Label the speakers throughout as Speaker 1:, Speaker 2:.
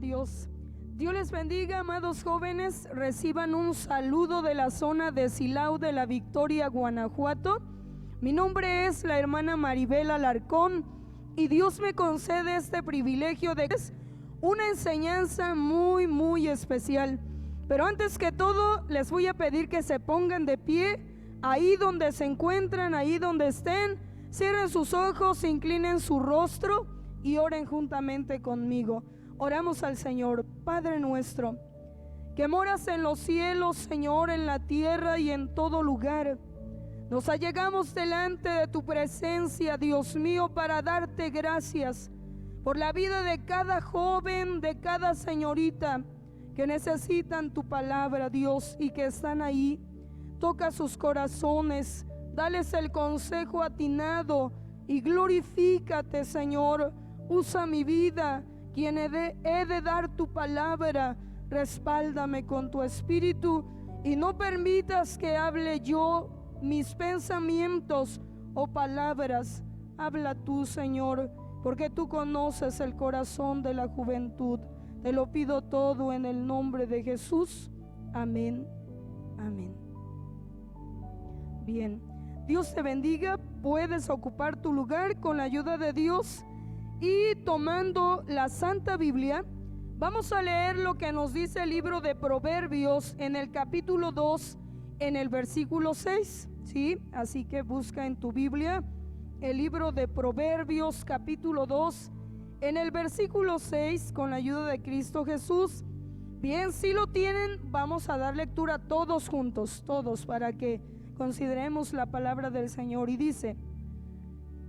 Speaker 1: Dios. Dios les bendiga, amados jóvenes. Reciban un saludo de la zona de Silao de la Victoria, Guanajuato. Mi nombre es la hermana Maribel Alarcón y Dios me concede este privilegio de una enseñanza muy especial. Pero antes que todo, les voy a pedir que se pongan de pie, ahí donde se encuentran, ahí donde estén. Cierren sus ojos, inclinen su rostro y oren juntamente conmigo. Oramos al Señor. Padre nuestro, que moras en los cielos, Señor, en la tierra y en todo lugar, nos allegamos delante de tu presencia, Dios mío, para darte gracias por la vida de cada joven, de cada señorita que necesitan tu palabra, Dios, y que están ahí. Toca sus corazones, dales el consejo atinado y glorifícate, Señor. Usa mi vida, quien he de dar tu palabra. Respáldame con tu espíritu y no permitas que hable yo mis pensamientos o palabras. Habla tú, Señor, porque tú conoces el corazón de la juventud. Te lo pido todo en el nombre de Jesús. Amén. Amén. Bien, Dios te bendiga. Puedes ocupar tu lugar con la ayuda de Dios. Y tomando la Santa Biblia, vamos a leer lo que nos dice el libro de Proverbios en el capítulo 2, en el versículo 6. ¿Sí? Así que busca en tu Biblia el libro de Proverbios capítulo 2, en el versículo 6, con la ayuda de Cristo Jesús. Bien, si lo tienen, vamos a dar lectura todos juntos, todos, para que consideremos la palabra del Señor. Y dice: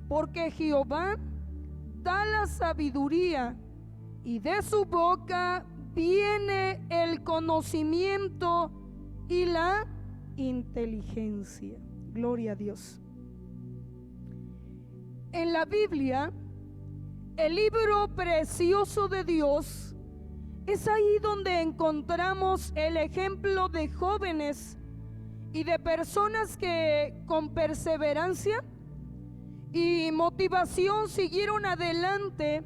Speaker 1: porque Jehová da la sabiduría, y de su boca viene el conocimiento y la inteligencia. Gloria a Dios. En la Biblia, el libro precioso de Dios, es ahí donde encontramos el ejemplo de jóvenes y de personas que con perseverancia y motivación siguieron adelante,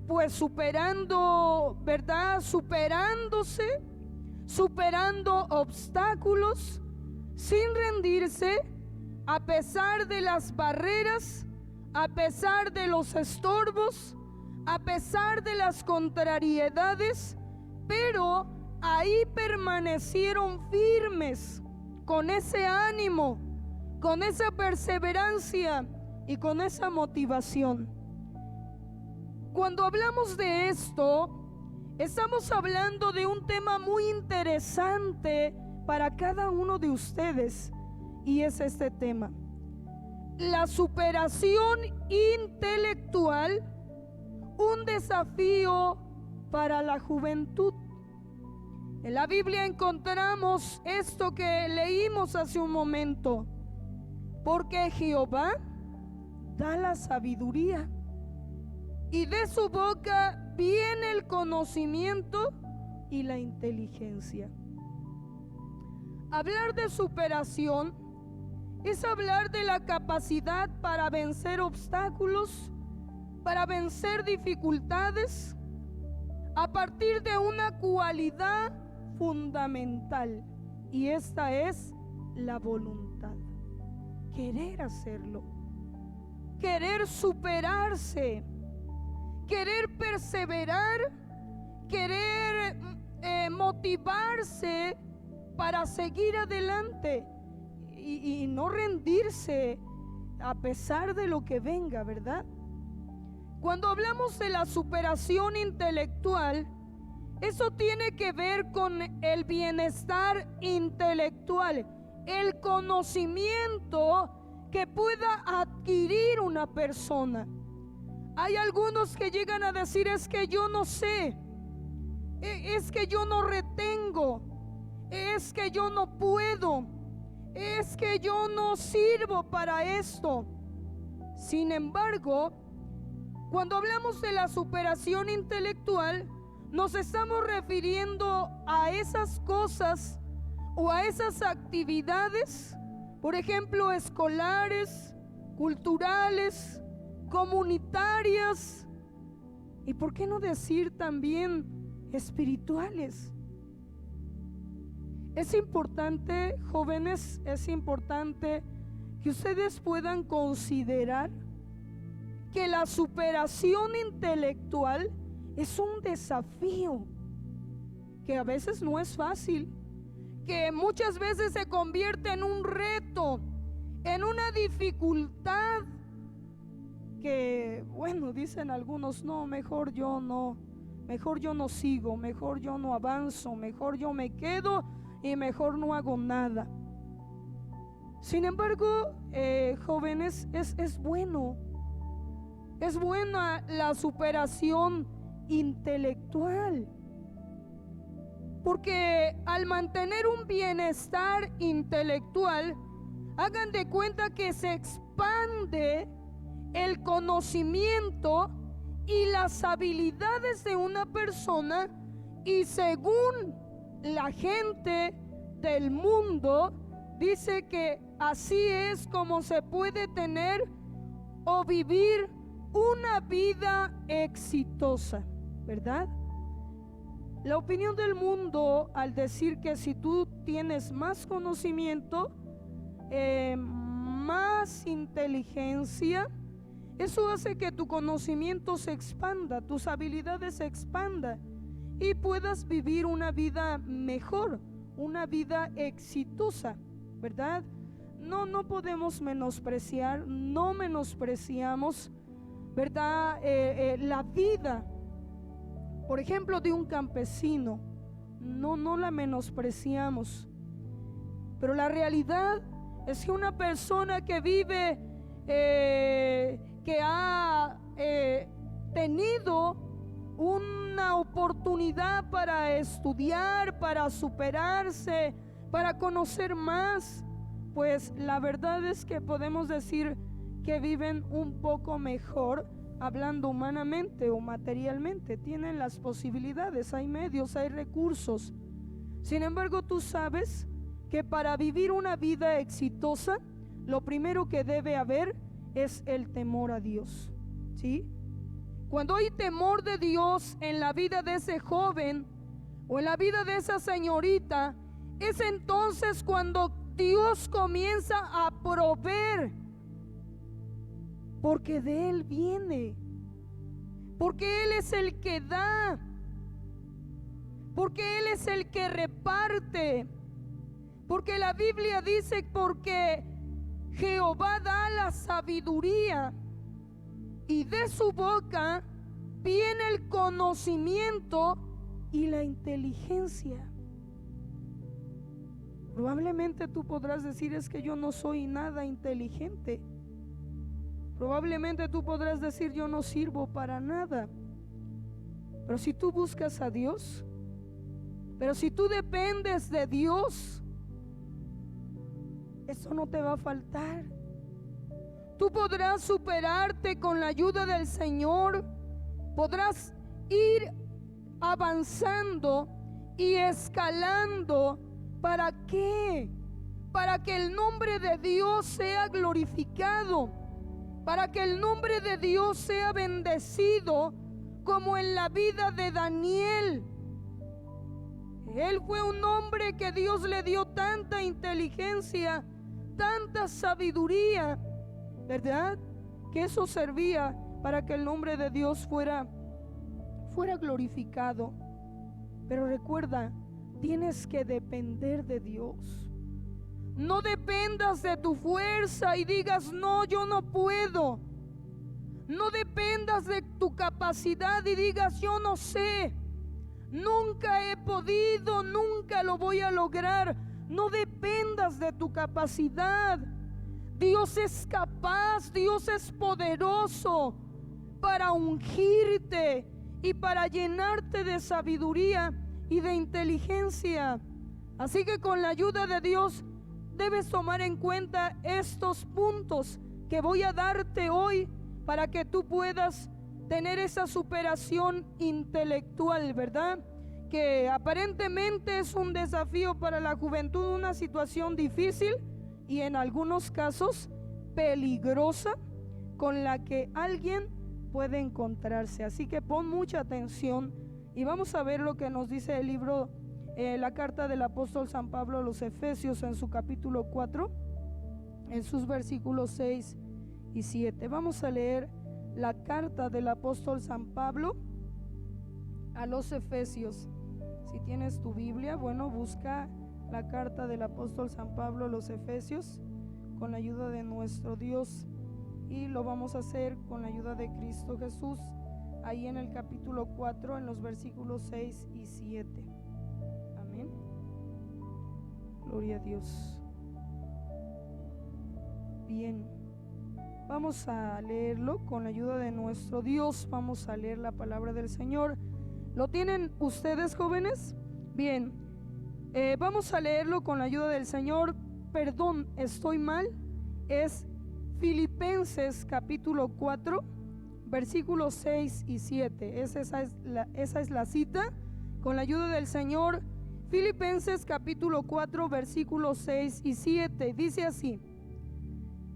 Speaker 1: pues superando, ¿verdad? Superando obstáculos, sin rendirse, a pesar de las barreras, a pesar de los estorbos, a pesar de las contrariedades, pero ahí permanecieron firmes, con ese ánimo, con esa perseverancia y con esa motivación. Cuando hablamos de esto, estamos hablando de un tema muy interesante para cada uno de ustedes, y es este tema: la superación intelectual, un desafío para la juventud. En la Biblia encontramos esto que leímos hace un momento: porque Jehová da la sabiduría, y de su boca viene el conocimiento y la inteligencia. Hablar de superación es hablar de la capacidad para vencer obstáculos, para vencer dificultades, a partir de una cualidad fundamental, y esta es la voluntad. Querer hacerlo, querer superarse, querer perseverar, querer motivarse para seguir adelante y no rendirse a pesar de lo que venga, ¿verdad? Cuando hablamos de la superación intelectual, eso tiene que ver con el bienestar intelectual, el conocimiento que pueda adquirir una persona. Hay algunos que llegan a decir: es que yo no sé, es que yo no retengo, es que yo no puedo, es que yo no sirvo para esto. Sin embargo, cuando hablamos de la superación intelectual, nos estamos refiriendo a esas cosas o a esas actividades, por ejemplo, escolares, culturales, comunitarias, y por qué no decir también espirituales. Es importante, jóvenes, es importante que ustedes puedan considerar que la superación intelectual es un desafío, que a veces no es fácil, que muchas veces se convierte en un reto, en una dificultad, que bueno, dicen algunos, no, mejor yo no sigo, mejor yo no avanzo, mejor yo me quedo y mejor no hago nada. Sin embargo, jóvenes, es buena la superación intelectual, porque al mantener un bienestar intelectual, hagan de cuenta que se expande el conocimiento y las habilidades de una persona, y según la gente del mundo dice que así es como se puede tener o vivir una vida exitosa, ¿verdad? La opinión del mundo al decir que si tú tienes más conocimiento, más inteligencia, eso hace que tu conocimiento se expanda, tus habilidades se expandan y puedas vivir una vida mejor, una vida exitosa, ¿verdad? No podemos menospreciar, no menospreciamos, ¿verdad? La vida, por ejemplo, de un campesino, no la menospreciamos, pero la realidad es que una persona que vive, que ha tenido una oportunidad para estudiar, para superarse, para conocer más, pues la verdad es que podemos decir que viven un poco mejor, hablando humanamente o materialmente. Tienen las posibilidades, hay medios, hay recursos. Sin embargo, tú sabes que para vivir una vida exitosa, lo primero que debe haber es el temor a Dios, ¿sí? Cuando hay temor de Dios en la vida de ese joven o en la vida de esa señorita, es entonces cuando Dios comienza a proveer, porque de Él viene, porque Él es el que da, porque Él es el que reparte, porque la Biblia dice, porque Jehová da la sabiduría y de su boca viene el conocimiento y la inteligencia. Probablemente tú podrás decir, es que yo no soy nada inteligente. Probablemente tú podrás decir, yo no sirvo para nada. Pero si tú buscas a Dios, pero si tú dependes de Dios, eso no te va a faltar. Tú podrás superarte con la ayuda del Señor. Podrás ir avanzando y escalando. ¿Para qué? Para que el nombre de Dios sea glorificado, para que el nombre de Dios sea bendecido, como en la vida de Daniel. Él fue un hombre que Dios le dio tanta inteligencia, tanta sabiduría, ¿verdad? Que eso servía para que el nombre de Dios fuera glorificado. Pero recuerda, tienes que depender de Dios. No dependas de tu fuerza y digas, no, yo no puedo. No dependas de tu capacidad y digas, yo no sé, nunca he podido, nunca lo voy a lograr. No dependas de tu capacidad. Dios es capaz, Dios es poderoso para ungirte y para llenarte de sabiduría y de inteligencia. Así que con la ayuda de Dios debes tomar en cuenta estos puntos que voy a darte hoy para que tú puedas tener esa superación intelectual, ¿verdad? Que aparentemente es un desafío para la juventud, una situación difícil y en algunos casos peligrosa con la que alguien puede encontrarse. Así que pon mucha atención Y vamos a ver lo que nos dice el libro, la carta del apóstol San Pablo a los Efesios en su capítulo 4, en sus versículos 6 y 7. Vamos a leer la carta del apóstol San Pablo a los Efesios. Si tienes tu Biblia, bueno, busca la carta del apóstol San Pablo a los Efesios con la ayuda de nuestro Dios, y lo vamos a hacer con la ayuda de Cristo Jesús, ahí en el capítulo 4, en los versículos 6 y 7. Amén. Gloria a Dios. Bien, vamos a leerlo con la ayuda de nuestro Dios. Vamos a leer la palabra del Señor. ¿Lo tienen ustedes, jóvenes? Bien, vamos a leerlo con la ayuda del Señor. Perdón, estoy mal. Es Filipenses capítulo 4, versículos 6 y 7. Esa es la cita. Con la ayuda del Señor, Filipenses capítulo 4, versículos 6 y 7. Dice así: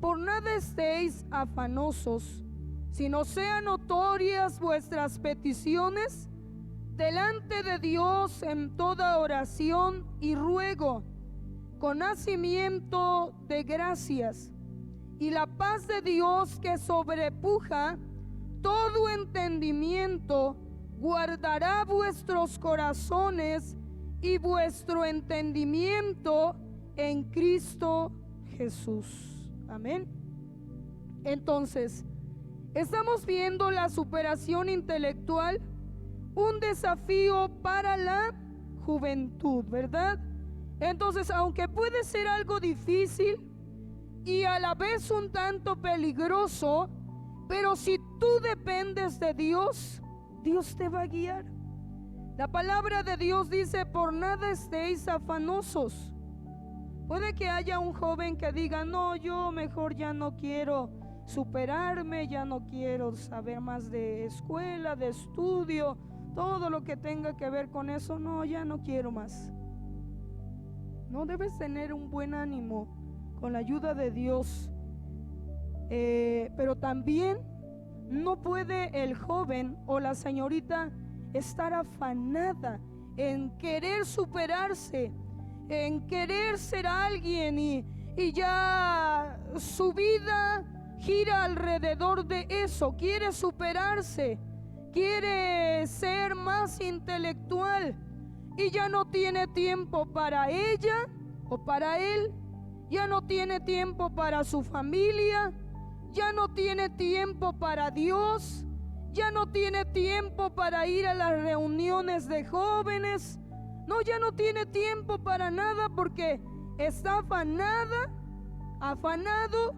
Speaker 1: por nada estéis afanosos, sino sean notorias vuestras peticiones delante de Dios en toda oración y ruego, con hacimiento de gracias. Y la paz de Dios, que sobrepuja todo entendimiento, guardará vuestros corazones y vuestro entendimiento en Cristo Jesús. Amén. Entonces, estamos viendo la superación intelectual, un desafío para la juventud, ¿verdad? Entonces, aunque puede ser algo difícil y a la vez un tanto peligroso, pero si tú dependes de Dios, Dios te va a guiar. La palabra de Dios dice: por nada estéis afanosos. Puede que haya un joven que diga: no, yo mejor ya no quiero superarme, ya no quiero saber más de escuela, de estudio, todo lo que tenga que ver con eso, no, ya no quiero más. No, debes tener un buen ánimo con la ayuda de Dios, pero también no puede el joven o la señorita estar afanada en querer superarse, en querer ser alguien, y ya su vida gira alrededor de eso. Quiere superarse, quiere ser más intelectual y ya no tiene tiempo para ella o para él, ya no tiene tiempo para su familia, ya no tiene tiempo para Dios, ya no tiene tiempo para ir a las reuniones de jóvenes. No, ya no tiene tiempo para nada porque está afanado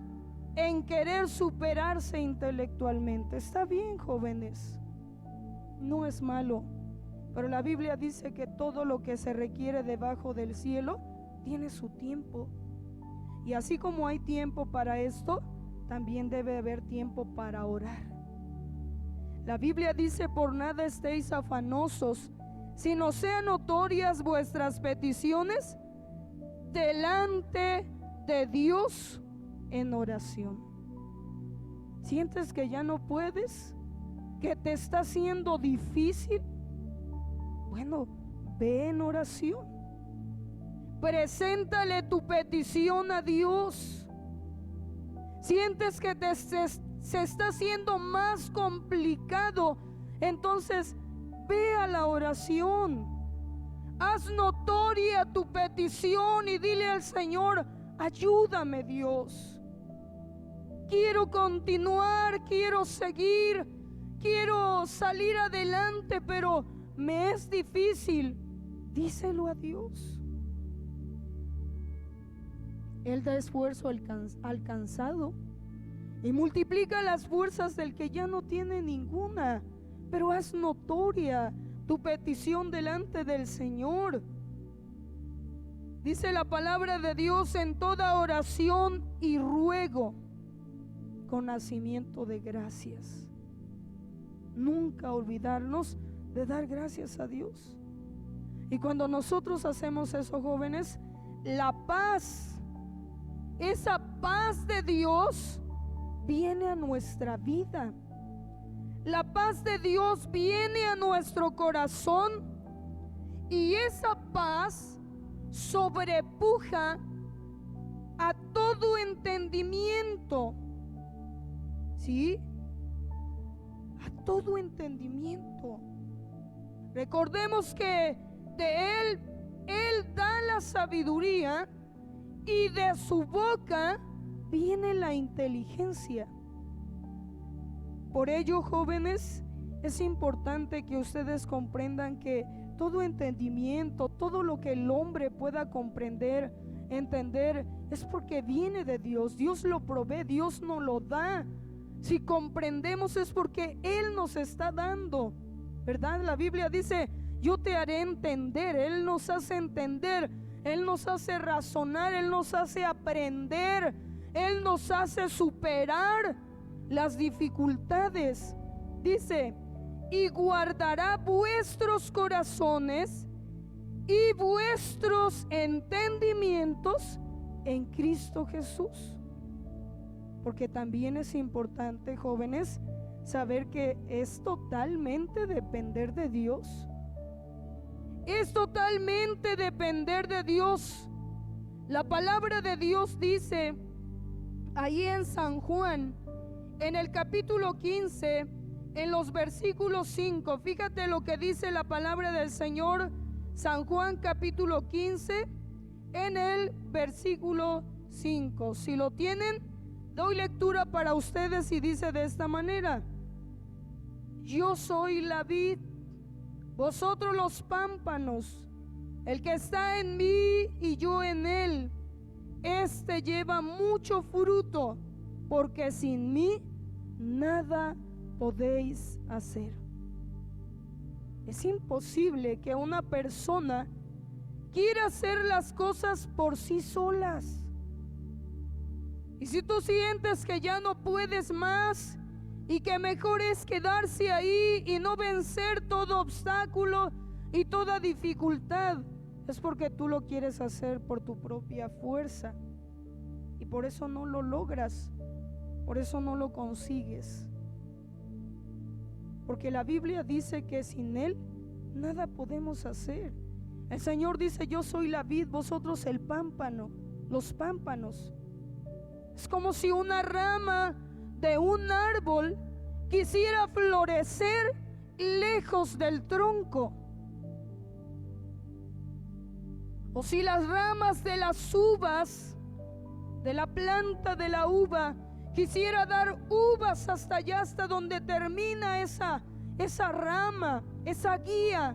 Speaker 1: en querer superarse intelectualmente. Está bien, jóvenes, no es malo, pero la Biblia dice que todo lo que se requiere debajo del cielo tiene su tiempo. Y así como hay tiempo para esto, también debe haber tiempo para orar. La Biblia dice: por nada estéis afanosos, sino sean notorias vuestras peticiones delante de Dios en oración. ¿Sientes que ya no puedes? ¿Que te está siendo difícil? Bueno, ve en oración. Preséntale tu petición a Dios. Sientes que se está haciendo más complicado, entonces ve a la oración. Haz notoria tu petición y dile al Señor: ayúdame, Dios. Quiero continuar, quiero seguir, quiero salir adelante, pero me es difícil. Díselo a Dios. Él da esfuerzo al cansado y multiplica las fuerzas del que ya no tiene ninguna. Pero haz notoria tu petición delante del Señor. Dice la palabra de Dios: en toda oración y ruego, con hacimiento de gracias. Nunca olvidarnos de dar gracias a Dios. Y cuando nosotros hacemos eso, jóvenes, la paz, esa paz de Dios viene a nuestra vida. la paz de Dios viene a nuestro corazón y esa paz sobrepuja a todo entendimiento. ¿Sí? A todo entendimiento. Recordemos que de Él da la sabiduría y de su boca viene la inteligencia. Por ello, jóvenes, es importante que ustedes comprendan que todo entendimiento, todo lo que el hombre pueda comprender, entender, es porque viene de Dios. Dios lo provee, Dios nos lo da. Si comprendemos es porque Él nos está dando, ¿verdad? La Biblia dice, yo te haré entender. Él nos hace entender, Él nos hace razonar, Él nos hace aprender, Él nos hace superar las dificultades. Dice, y guardará vuestros corazones y vuestros entendimientos en Cristo Jesús. Porque también es importante, jóvenes, saber que es totalmente depender de Dios. Es totalmente depender de Dios. La palabra de Dios dice ahí en San Juan, en el capítulo 15, en los versículos 5. Fíjate lo que dice la palabra del Señor. San Juan capítulo 15, en el versículo 5. Si lo tienen, doy lectura para ustedes y dice de esta manera: yo soy la vid, vosotros los pámpanos. El que está en mí y yo en él, este lleva mucho fruto, porque sin mí nada podéis hacer. Es imposible que una persona quiera hacer las cosas por sí solas. Y si tú sientes que ya no puedes más y que mejor es quedarse ahí y no vencer todo obstáculo y toda dificultad, es porque tú lo quieres hacer por tu propia fuerza y por eso no lo logras, por eso no lo consigues. Porque la Biblia dice que sin Él nada podemos hacer. El Señor dice: yo soy la vid, vosotros el pámpano, los pámpanos. Es como si una rama de un árbol quisiera florecer lejos del tronco. O si las ramas de las uvas, de la planta de la uva, quisiera dar uvas hasta allá, hasta donde termina esa rama, esa guía,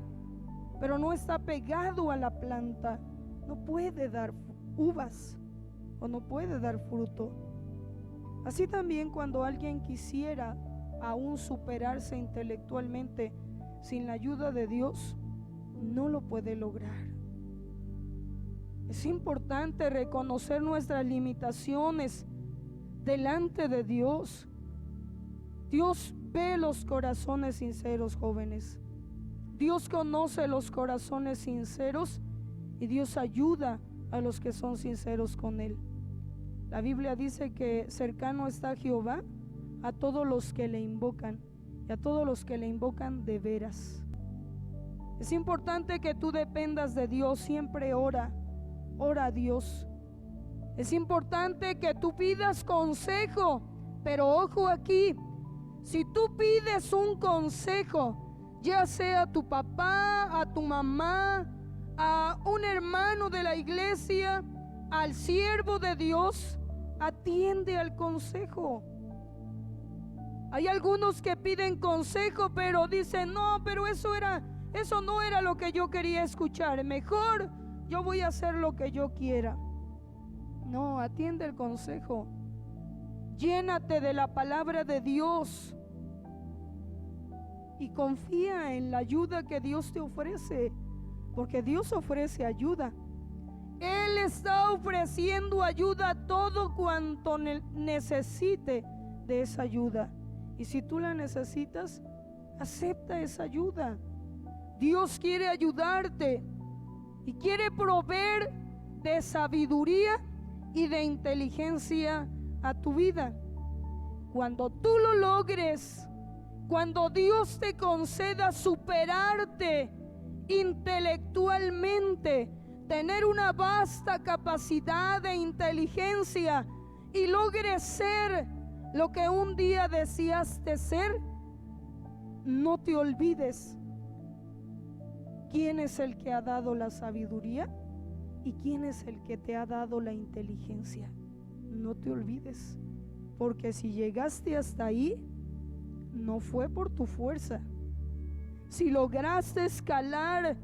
Speaker 1: pero no está pegado a la planta, no puede dar uvas o no puede dar fruto. Así también cuando alguien quisiera aún superarse intelectualmente sin la ayuda de Dios, no lo puede lograr. Es importante reconocer nuestras limitaciones delante de Dios. Dios ve los corazones sinceros, jóvenes. Dios conoce los corazones sinceros y Dios ayuda a los que son sinceros con Él. La Biblia dice que cercano está Jehová a todos los que le invocan y a todos los que le invocan de veras. Es importante que tú dependas de Dios. Siempre ora a Dios. Es importante que tú pidas consejo, pero ojo aquí, si tú pides un consejo, ya sea a tu papá, a tu mamá, a un hermano de la iglesia, al siervo de Dios, atiende al consejo. Hay algunos que piden consejo, pero dicen: no, pero eso no era lo que yo quería escuchar, mejor yo voy a hacer lo que yo quiera. No, atiende el consejo. Llénate de la palabra de Dios y confía en la ayuda que Dios te ofrece, porque Dios ofrece ayuda. Él está ofreciendo ayuda a todo cuanto necesite de esa ayuda. Y si tú la necesitas, acepta esa ayuda. Dios quiere ayudarte y quiere proveer de sabiduría y de inteligencia a tu vida. Cuando tú lo logres, cuando Dios te conceda superarte intelectualmente, tener una vasta capacidad de inteligencia y logres ser lo que un día deseaste ser, no te olvides quién es el que ha dado la sabiduría y quién es el que te ha dado la inteligencia. No te olvides, porque si llegaste hasta ahí, no fue por tu fuerza. Si lograste escalar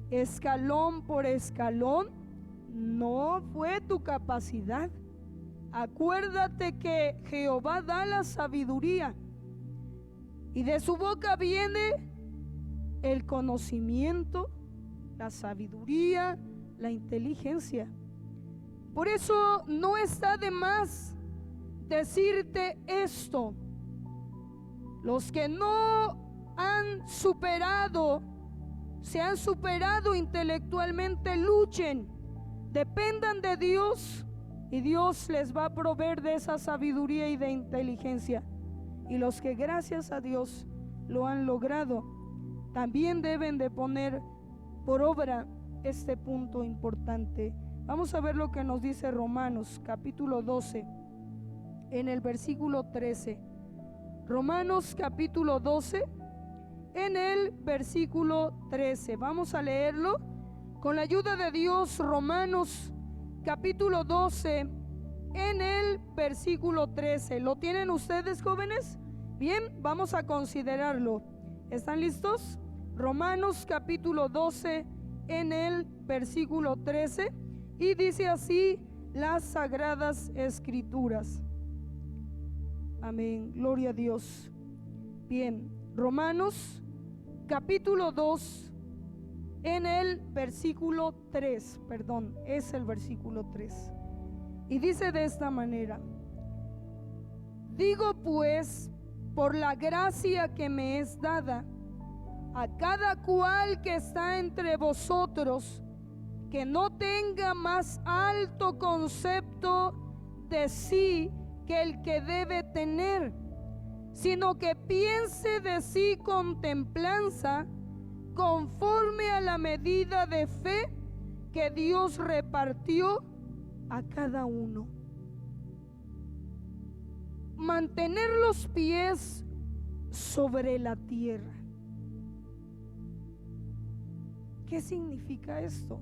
Speaker 1: escalón por escalón, no fue tu capacidad. Acuérdate que Jehová da la sabiduría y de su boca viene el conocimiento, la sabiduría, la inteligencia. Por eso no está de más decirte esto: los que no han superado, se han superado intelectualmente, luchen, dependan de Dios, y Dios les va a proveer de esa sabiduría y de inteligencia. Y los que gracias a Dios lo han logrado, también deben de poner por obra este punto importante. Vamos a ver lo que nos dice Romanos capítulo 12 en el versículo 13. Romanos capítulo 12 en el versículo 13. Vamos a leerlo con la ayuda de Dios. Romanos capítulo 12 en el versículo 13. ¿Lo tienen ustedes, jóvenes? Bien, vamos a considerarlo. ¿Están listos? Romanos capítulo 12 en el versículo 13, y dice así las sagradas escrituras. Amén, gloria a Dios. Bien, Romanos capítulo 2 en el versículo 3, perdón, es el versículo 3. Y dice de esta manera: digo pues, por la gracia que me es dada, a cada cual que está entre vosotros, que no tenga más alto concepto de sí que el que debe tener, sino que piense de sí con templanza, conforme a la medida de fe que Dios repartió a cada uno. Mantener los pies sobre la tierra. ¿Qué significa esto?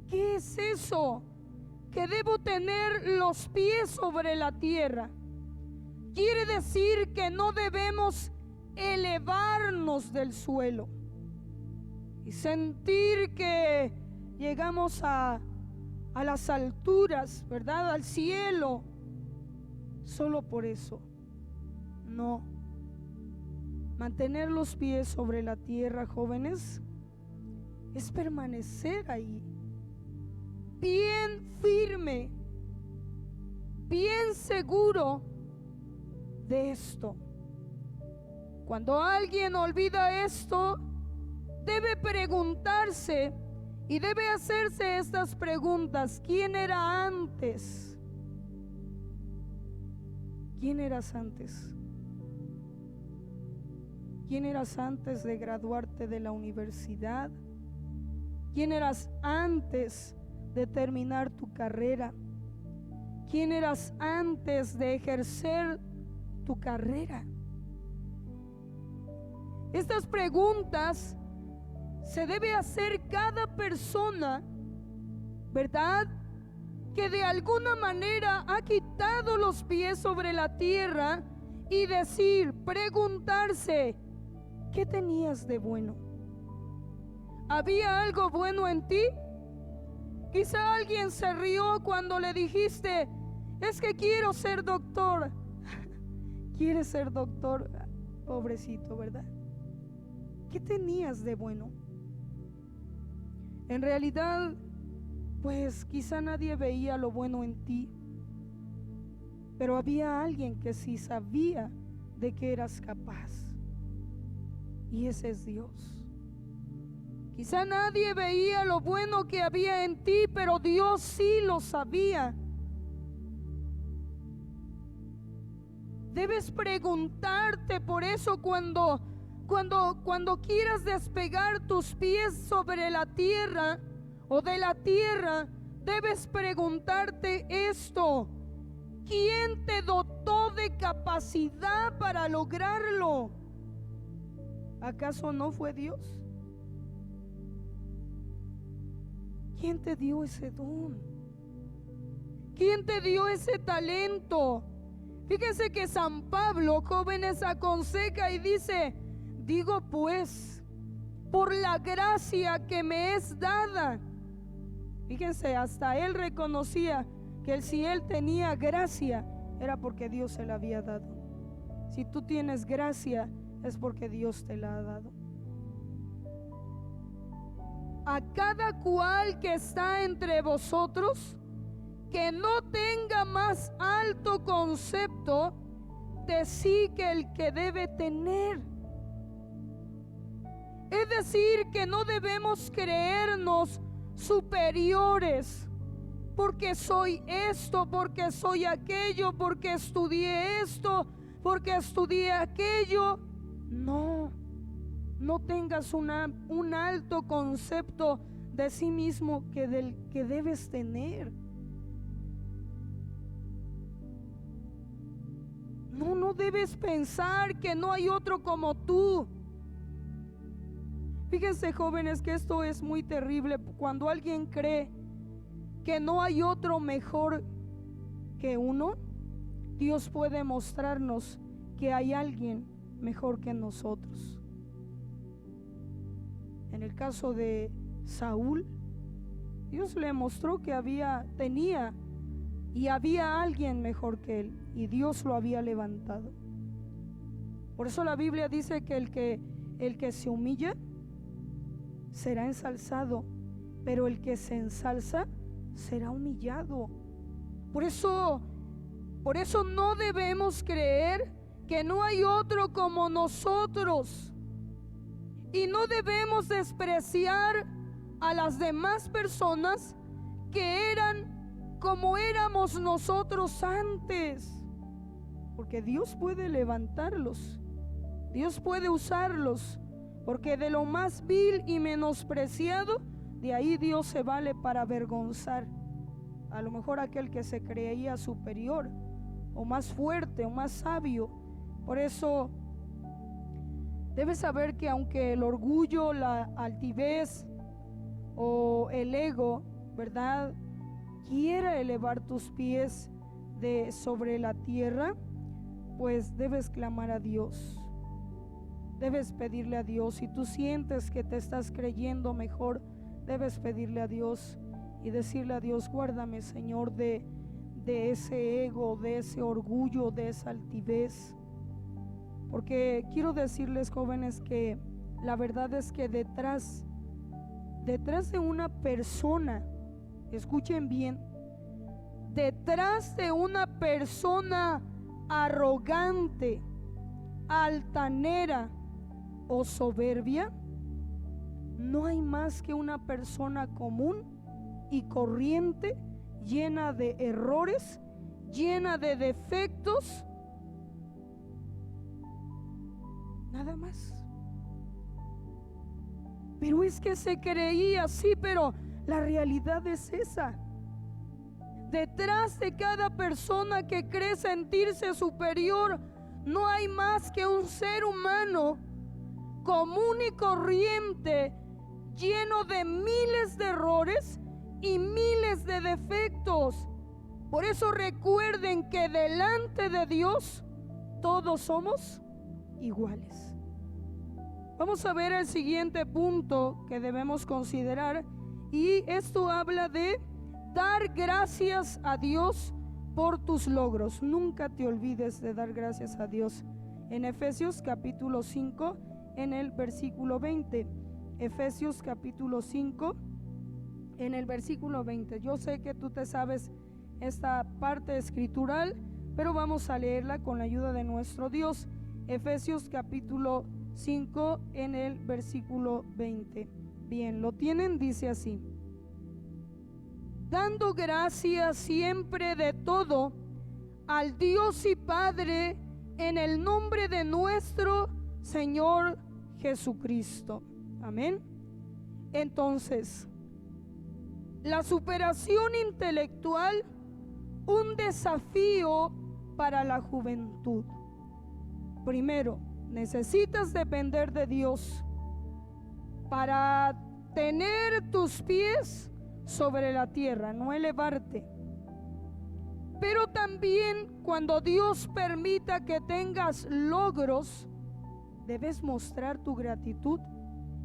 Speaker 1: ¿Qué es eso? Que debo tener los pies sobre la tierra. Quiere decir que no debemos elevarnos del suelo y sentir que llegamos a las alturas, ¿verdad? Al cielo, solo por eso. No. Mantener los pies sobre la tierra, jóvenes, es permanecer ahí, bien firme, bien seguro de esto. Cuando alguien olvida esto, debe preguntarse y debe hacerse estas preguntas: ¿quién era antes? ¿Quién eras antes? ¿Quién eras antes de graduarte de la universidad? ¿Quién eras antes de terminar tu carrera? ¿Quién eras antes de ejercer tu carrera? Estas preguntas se debe hacer cada persona, ¿verdad?, que de alguna manera ha quitado los pies sobre la tierra, y decir, preguntarse: ¿qué tenías de bueno? ¿Había algo bueno en ti? Quizá alguien se rió cuando le dijiste: es que quiero ser doctor. ¿Quieres ser doctor? Pobrecito, ¿verdad? ¿Qué tenías de bueno? En realidad, pues quizá nadie veía lo bueno en ti, pero había alguien que sí sabía de que eras capaz, y ese es Dios. Quizá nadie veía lo bueno que había en ti, pero Dios sí lo sabía. Debes preguntarte por eso cuando quieras despegar tus pies sobre la tierra o de la tierra, debes preguntarte esto: ¿quién te dotó de capacidad para lograrlo? ¿Acaso no fue Dios? ¿Quién te dio ese don? ¿Quién te dio ese talento? Fíjense que San Pablo, jóvenes, aconseja y dice: digo pues, por la gracia que me es dada. Fíjense, hasta él reconocía que si él tenía gracia, era porque Dios se la había dado. Si tú tienes gracia, es porque Dios te la ha dado. A cada cual que está entre vosotros, que no tenga más alto concepto de sí que el que debe tener. Es decir, que no debemos creernos superiores porque soy esto, porque soy aquello, porque estudié esto, porque estudié aquello. No tengas un alto concepto de sí mismo que del que debes tener. No debes pensar que no hay otro como tú. Fíjense, jóvenes, que esto es muy terrible. Cuando alguien cree que no hay otro mejor que uno, Dios puede mostrarnos que hay alguien mejor que nosotros. En el caso de Saúl, Dios le mostró que tenía alguien mejor que él, y Dios lo había levantado. Por eso la Biblia dice que el que se humilla será ensalzado, pero el que se ensalza será humillado. Por eso no debemos creer que no hay otro como nosotros, y no debemos despreciar a las demás personas que eran como éramos nosotros antes, porque Dios puede levantarlos, Dios puede usarlos, porque de lo más vil y menospreciado, de ahí Dios se vale para avergonzar a lo mejor aquel que se creía superior o más fuerte o más sabio. Por eso debes saber que aunque el orgullo, la altivez o el ego, ¿verdad?, quiera elevar tus pies sobre la tierra, pues debes clamar a Dios. Debes pedirle a Dios. Si tú sientes que te estás creyendo mejor, debes pedirle a Dios y decirle a Dios: guárdame, Señor, de ese ego, de ese orgullo, de esa altivez. Porque quiero decirles, jóvenes, que la verdad es que detrás de una persona, escuchen bien, detrás de una persona arrogante, altanera o soberbia, no hay más que una persona común y corriente, llena de errores, llena de defectos, nada más. Pero es que se creía así, pero la realidad es esa. Detrás de cada persona que cree sentirse superior, no hay más que un ser humano común y corriente, lleno de miles de errores y miles de defectos. Por eso recuerden que delante de Dios todos somos iguales. Vamos a ver el siguiente punto que debemos considerar, y esto habla de dar gracias a Dios por tus logros. Nunca te olvides de dar gracias a Dios. En Efesios capítulo 5, en el versículo 20. Efesios capítulo 5, en el versículo 20. Yo sé que tú te sabes esta parte escritural, pero vamos a leerla con la ayuda de nuestro Dios. Efesios capítulo 5, en el versículo 20. Bien, ¿lo tienen? Dice así: dando gracias siempre de todo al Dios y Padre en el nombre de nuestro Señor Jesucristo. Amén. Entonces, la superación intelectual, un desafío para la juventud. Primero, necesitas depender de Dios para tener tus pies sobre la tierra, no elevarte. Pero también cuando Dios permita que tengas logros, debes mostrar tu gratitud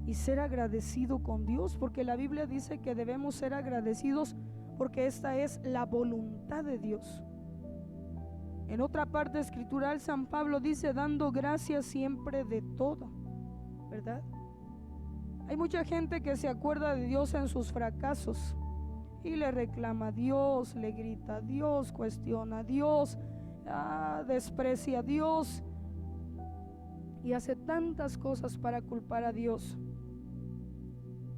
Speaker 1: y ser agradecido con Dios, porque la Biblia dice que debemos ser agradecidos porque esta es la voluntad de Dios. En otra parte escritural, San Pablo dice, dando gracias siempre de todo, ¿verdad? Hay mucha gente que se acuerda de Dios en sus fracasos y le reclama a Dios, le grita a Dios, cuestiona a Dios, desprecia a Dios y hace tantas cosas para culpar a Dios.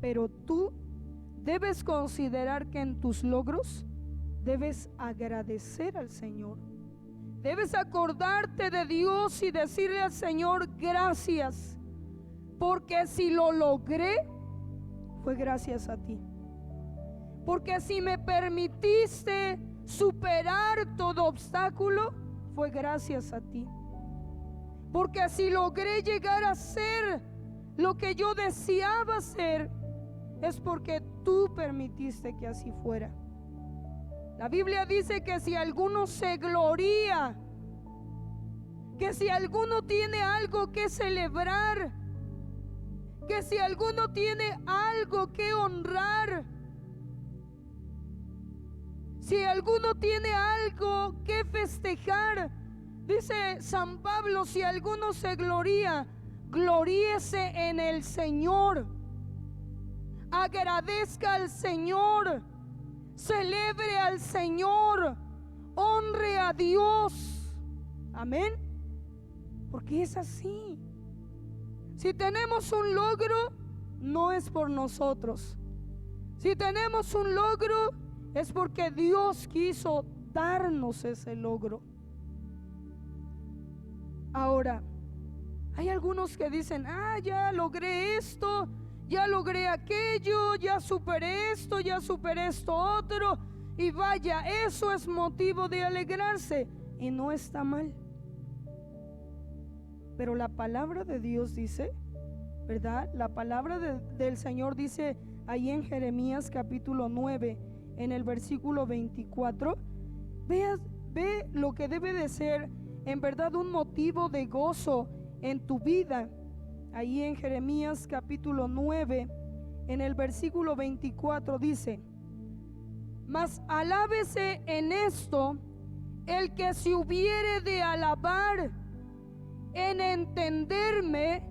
Speaker 1: Pero tú debes considerar que en tus logros debes agradecer al Señor. Debes acordarte de Dios y decirle al Señor gracias, porque si lo logré fue gracias a ti. Porque si me permitiste superar todo obstáculo fue gracias a ti. Porque si logré llegar a ser lo que yo deseaba ser, es porque tú permitiste que así fuera. La Biblia dice que si alguno se gloría, que si alguno tiene algo que celebrar, que si alguno tiene algo que honrar, si alguno tiene algo que festejar, dice San Pablo, si alguno se gloría, gloríese en el Señor. Agradezca al Señor, celebre al Señor, honre a Dios. Amén. Porque es así. Si tenemos un logro, no es por nosotros. Si tenemos un logro, es porque Dios quiso darnos ese logro. Ahora, hay algunos que dicen, ya logré esto, ya logré aquello, ya superé esto otro, y vaya, eso es motivo de alegrarse, y no está mal. Pero la palabra de Dios dice, ¿verdad? La palabra del Señor dice ahí en Jeremías capítulo 9, en el versículo 24, ve lo que debe de ser en verdad un motivo de gozo en tu vida. Ahí en Jeremías capítulo 9, en el versículo 24 dice, mas alábese en esto el que se hubiere de alabar, en entenderme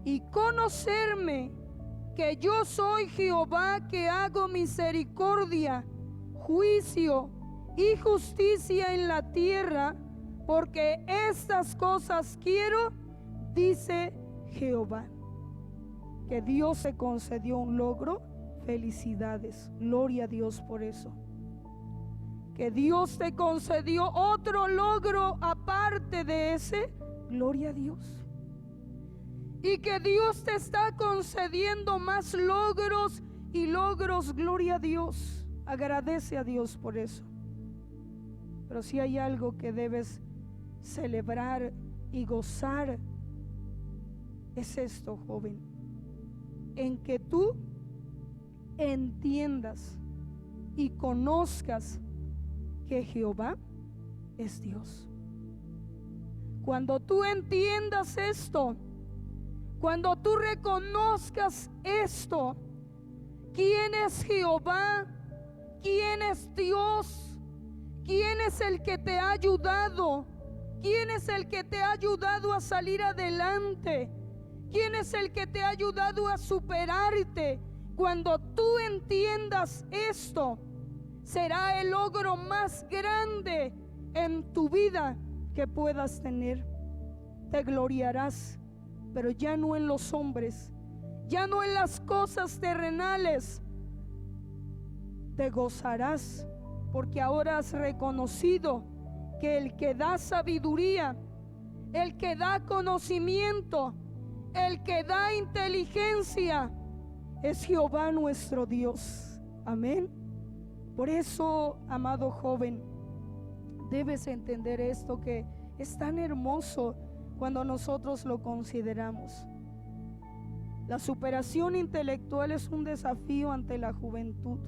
Speaker 1: y conocerme, que yo soy Jehová, que hago misericordia, juicio y justicia en la tierra, porque estas cosas quiero, dice Jehová. Que Dios se concedió un logro, felicidades, gloria a Dios por eso. Que Dios te concedió otro logro aparte de ese, gloria a Dios. Y que Dios te está concediendo más logros y logros, gloria a Dios. Agradece a Dios por eso. Pero si hay algo que debes celebrar y gozar, es esto, joven, en que tú entiendas y conozcas que Jehová es Dios. Cuando tú entiendas esto, cuando tú reconozcas esto, ¿quién es Jehová? ¿Quién es Dios? ¿Quién es el que te ha ayudado? ¿Quién es el que te ha ayudado a salir adelante? ¿Quién es el que te ha ayudado a superarte? Cuando tú entiendas esto, será el logro más grande en tu vida que puedas tener. Te gloriarás, pero ya no en los hombres, ya no en las cosas terrenales. Te gozarás porque ahora has reconocido que el que da sabiduría, el que da conocimiento, el que da inteligencia, es Jehová nuestro Dios. Amén. Por eso, amado joven, debes entender esto, que es tan hermoso cuando nosotros lo consideramos. La superación intelectual es un desafío ante la juventud.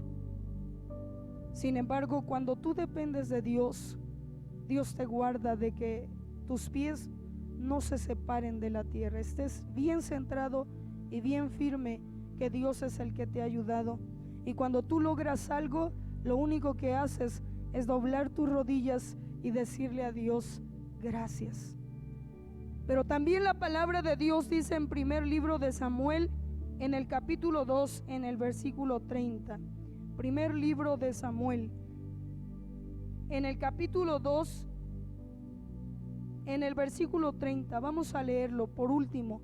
Speaker 1: Sin embargo, cuando tú dependes de Dios, Dios te guarda de que tus pies no se separen de la tierra. Estés bien centrado y bien firme, que Dios es el que te ha ayudado. Y cuando tú logras algo, lo único que haces es doblar tus rodillas y decirle a Dios gracias. Pero también la palabra de Dios dice en primer libro de Samuel, en el capítulo 2, en el versículo 30. Primer libro de Samuel, en el capítulo 2, en el versículo 30. Vamos a leerlo por último.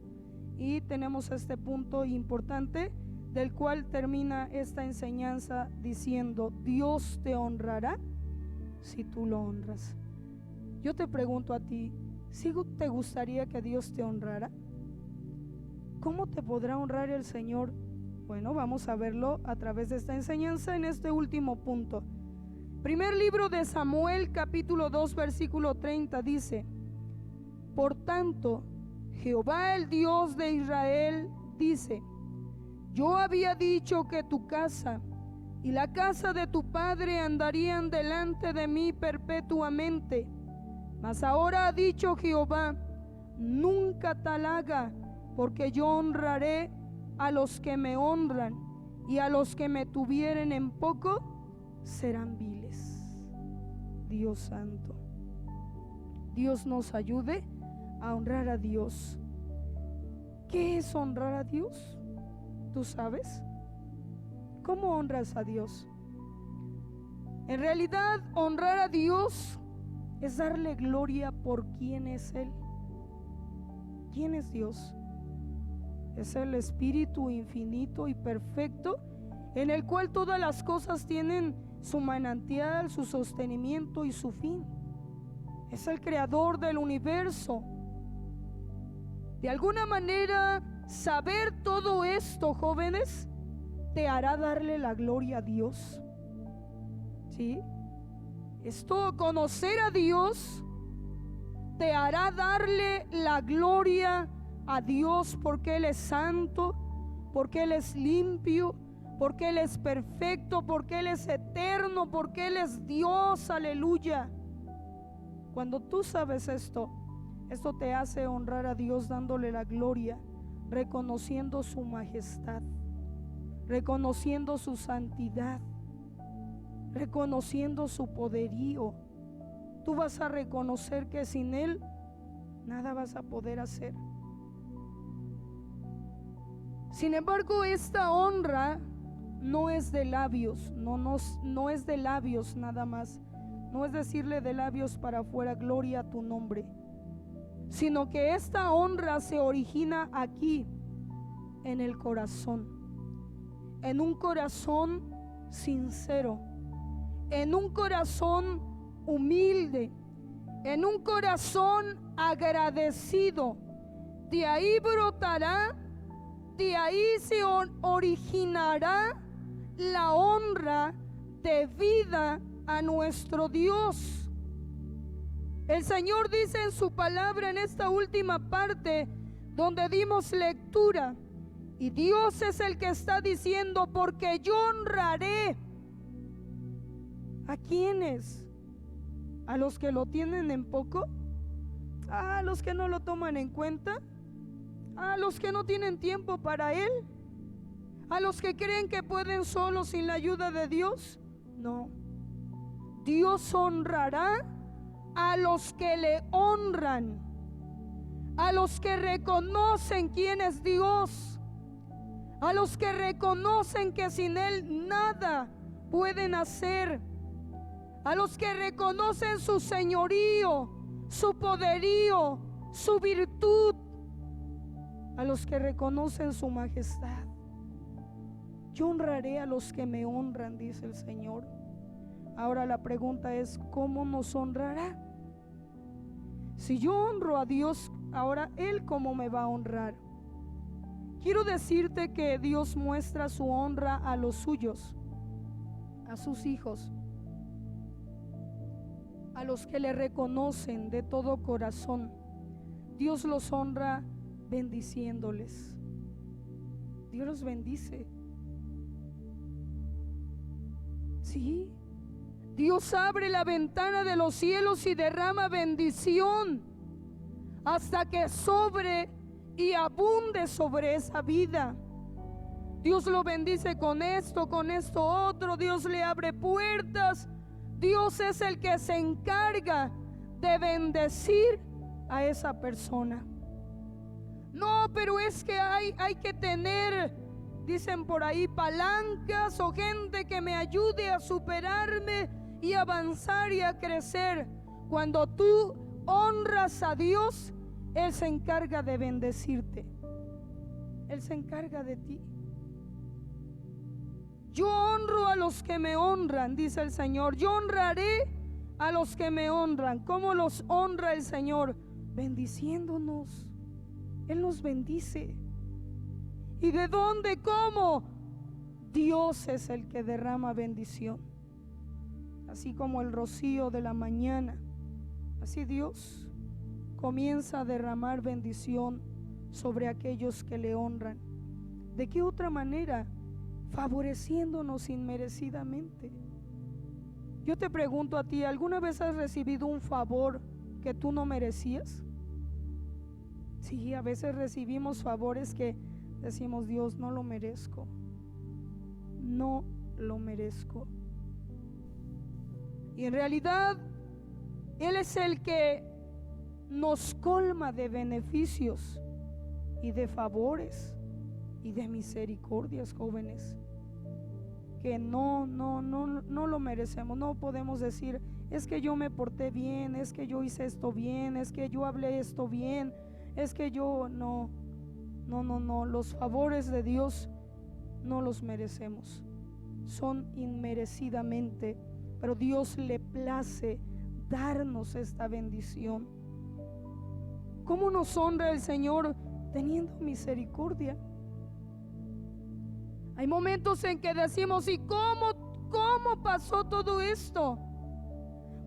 Speaker 1: Y tenemos este punto importante, del cual termina esta enseñanza diciendo: Dios te honrará si tú lo honras. Yo te pregunto a ti, ¿sí te gustaría que Dios te honrara? ¿Cómo te podrá honrar el Señor? Bueno, vamos a verlo a través de esta enseñanza en este último punto. Primer libro de Samuel, capítulo 2, versículo 30 dice: Por tanto, Jehová el Dios de Israel dice: Yo había dicho que tu casa y la casa de tu padre andarían delante de mí perpetuamente. Mas ahora ha dicho Jehová: nunca tal haga, porque yo honraré a los que me honran, y a los que me tuvieren en poco serán viles. Dios santo, Dios nos ayude a honrar a Dios. ¿Qué es honrar a Dios? ¿Tú sabes? ¿Cómo honras a Dios? En realidad, honrar a Dios es darle gloria por quién es Él. ¿Quién es Dios? Es el Espíritu infinito y perfecto, en el cual todas las cosas tienen su manantial, su sostenimiento y su fin. Es el creador del universo. De alguna manera, saber todo esto, jóvenes, te hará darle la gloria a Dios. ¿Sí? Esto, conocer a Dios, te hará darle la gloria a Dios, porque Él es santo, porque Él es limpio, porque Él es perfecto, porque Él es eterno, porque Él es Dios. Aleluya. Cuando tú sabes esto te hace honrar a Dios dándole la gloria, reconociendo su majestad, reconociendo su santidad, reconociendo su poderío. Tú vas a reconocer que sin Él nada vas a poder hacer. Sin embargo, esta honra no es de labios, no es de labios nada más. No es decirle de labios para afuera gloria a tu nombre, sino que esta honra se origina aquí, en el corazón, en un corazón sincero, en un corazón humilde, en un corazón agradecido. De ahí brotará, de ahí se originará la honra debida a nuestro Dios. El Señor dice en su palabra, en esta última parte donde dimos lectura, y Dios es el que está diciendo: porque yo honraré. ¿A quiénes? ¿A los que lo tienen en poco? ¿A los que no lo toman en cuenta? ¿A los que no tienen tiempo para Él? ¿A los que creen que pueden solos sin la ayuda de Dios? No. Dios honrará a los que le honran, a los que reconocen quién es Dios, a los que reconocen que sin Él nada pueden hacer, a los que reconocen su señorío, su poderío, su virtud, a los que reconocen su majestad. Yo honraré a los que me honran, dice el Señor. Ahora la pregunta es: ¿cómo nos honrará? Si yo honro a Dios, ahora Él cómo me va a honrar. Quiero decirte que Dios muestra su honra a los suyos, a sus hijos, a los que le reconocen de todo corazón. Dios los honra bendiciéndoles. Dios los bendice. Sí, Dios abre la ventana de los cielos y derrama bendición hasta que sobre y abunde sobre esa vida. Dios lo bendice con esto otro. Dios le abre puertas. Dios es el que se encarga de bendecir a esa persona. No, pero es que hay que tener, dicen por ahí, palancas o gente que me ayude a superarme y avanzar y a crecer. Cuando tú honras a Dios, Él se encarga de bendecirte. Él se encarga de ti. Yo honro a los que me honran, dice el Señor. Yo honraré a los que me honran. ¿Cómo los honra el Señor? Bendiciéndonos. Él nos bendice. ¿Y de dónde? ¿Cómo? Dios es el que derrama bendición. Así como el rocío de la mañana, así Dios comienza a derramar bendición sobre aquellos que le honran. ¿De qué otra manera? Favoreciéndonos inmerecidamente. Yo te pregunto a ti, ¿alguna vez has recibido un favor que tú no merecías? Sí, a veces recibimos favores que decimos, Dios, no lo merezco. No lo merezco. Y en realidad, Él es el que nos colma de beneficios y de favores y de misericordias, jóvenes, que no lo merecemos. No podemos decir, es que yo me porté bien, es que yo hice esto bien, es que yo hablé esto bien, es que yo no. Los favores de Dios no los merecemos, son inmerecidamente, pero Dios le place darnos esta bendición. ¿Cómo nos honra el Señor? Teniendo misericordia. Hay momentos en que decimos, ¿y cómo pasó todo esto?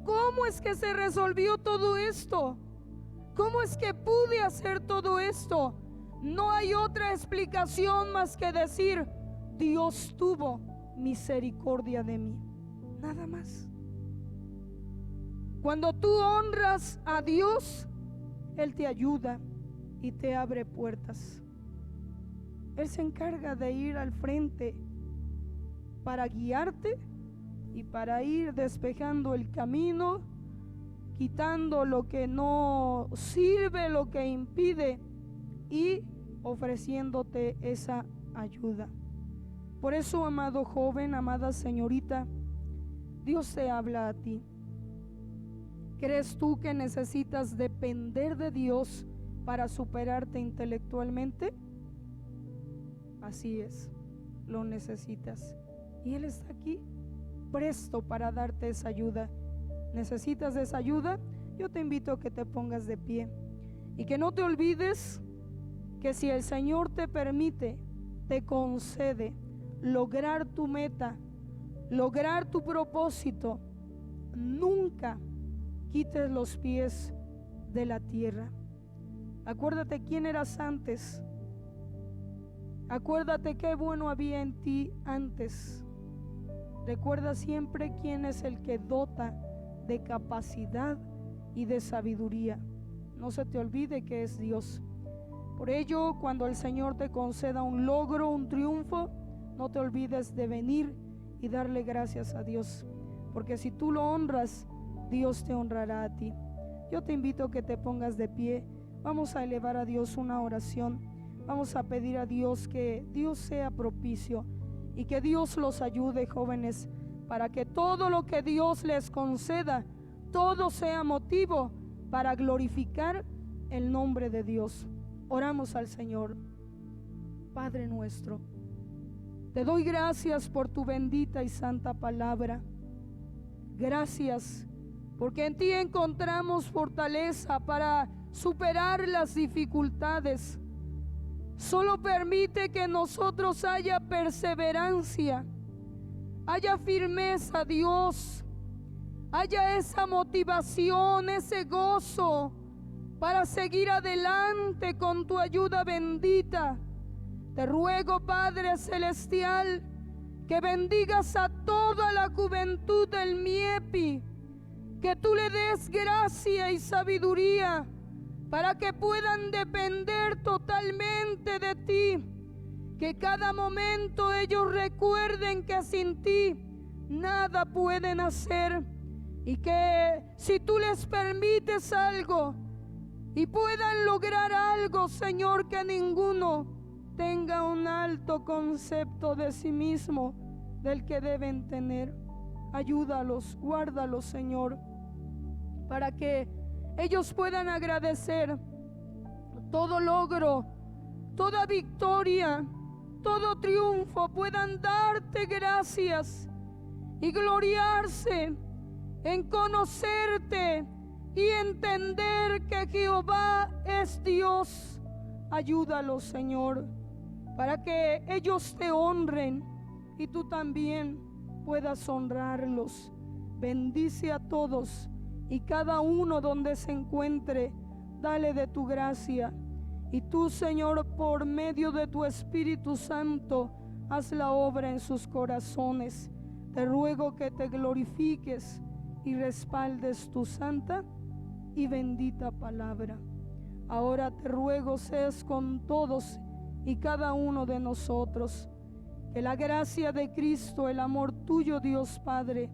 Speaker 1: ¿Cómo es que se resolvió todo esto? ¿Cómo es que pude hacer todo esto? No hay otra explicación más que decir, Dios tuvo misericordia de mí. Nada más. Cuando tú honras a Dios, Él te ayuda y te abre puertas. Él se encarga de ir al frente para guiarte y para ir despejando el camino, quitando lo que no sirve, lo que impide, y ofreciéndote esa ayuda. Por eso, amado joven, amada señorita, Dios te habla a ti. ¿Crees tú que necesitas depender de Dios para superarte intelectualmente? Así es, lo necesitas. Y Él está aquí, presto para darte esa ayuda. ¿Necesitas esa ayuda? Yo te invito a que te pongas de pie y que no te olvides que si el Señor te permite, te concede lograr tu meta, lograr tu propósito, nunca quites los pies de la tierra. Acuérdate quién eras antes. Acuérdate qué bueno había en ti antes. Recuerda siempre quién es el que dota de capacidad y de sabiduría. No se te olvide que es Dios. Por ello, cuando el Señor te conceda un logro, un triunfo, no te olvides de venir y darle gracias a Dios, porque si tú lo honras, Dios te honrará a ti. Yo te invito a que te pongas de pie. Vamos a elevar a Dios una oración. Vamos a pedir a Dios que Dios sea propicio y que Dios los ayude, jóvenes, para que todo lo que Dios les conceda, todo sea motivo para glorificar el nombre de Dios. Oramos al Señor. Padre nuestro, te doy gracias por tu bendita y santa palabra. Gracias porque en ti encontramos fortaleza para superar las dificultades. Solo permite que en nosotros haya perseverancia, haya firmeza, Dios, haya esa motivación, ese gozo para seguir adelante con tu ayuda bendita. Te ruego, Padre Celestial, que bendigas a toda la juventud del Miepi, que tú le des gracia y sabiduría para que puedan depender totalmente de ti, que cada momento ellos recuerden que sin ti nada pueden hacer, y que si tú les permites algo y puedan lograr algo, Señor, que ninguno tenga un alto concepto de sí mismo del que deben tener. Ayúdalos, guárdalos, Señor, para que ellos puedan agradecer todo logro, toda victoria, todo triunfo, puedan darte gracias y gloriarse en conocerte y entender que Jehová es Dios. Ayúdalos, Señor, para que ellos te honren y tú también puedas honrarlos. Bendice a todos y cada uno donde se encuentre, dale de tu gracia. Y tú, Señor, por medio de tu Espíritu Santo, haz la obra en sus corazones. Te ruego que te glorifiques y respaldes tu santa y bendita palabra. Ahora te ruego seas con todos y cada uno de nosotros. Que la gracia de Cristo, el amor tuyo, Dios Padre,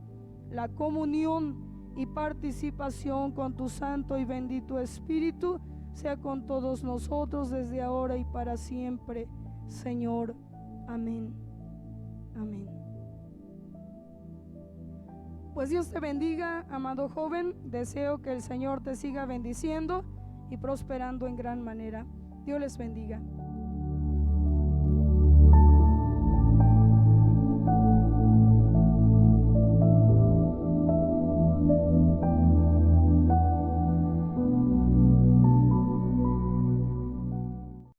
Speaker 1: la comunión y participación con tu santo y bendito Espíritu sea con todos nosotros desde ahora y para siempre, Señor. Amén. Amén. Pues Dios te bendiga, amado joven. Deseo que el Señor te siga bendiciendo y prosperando en gran manera. Dios les bendiga.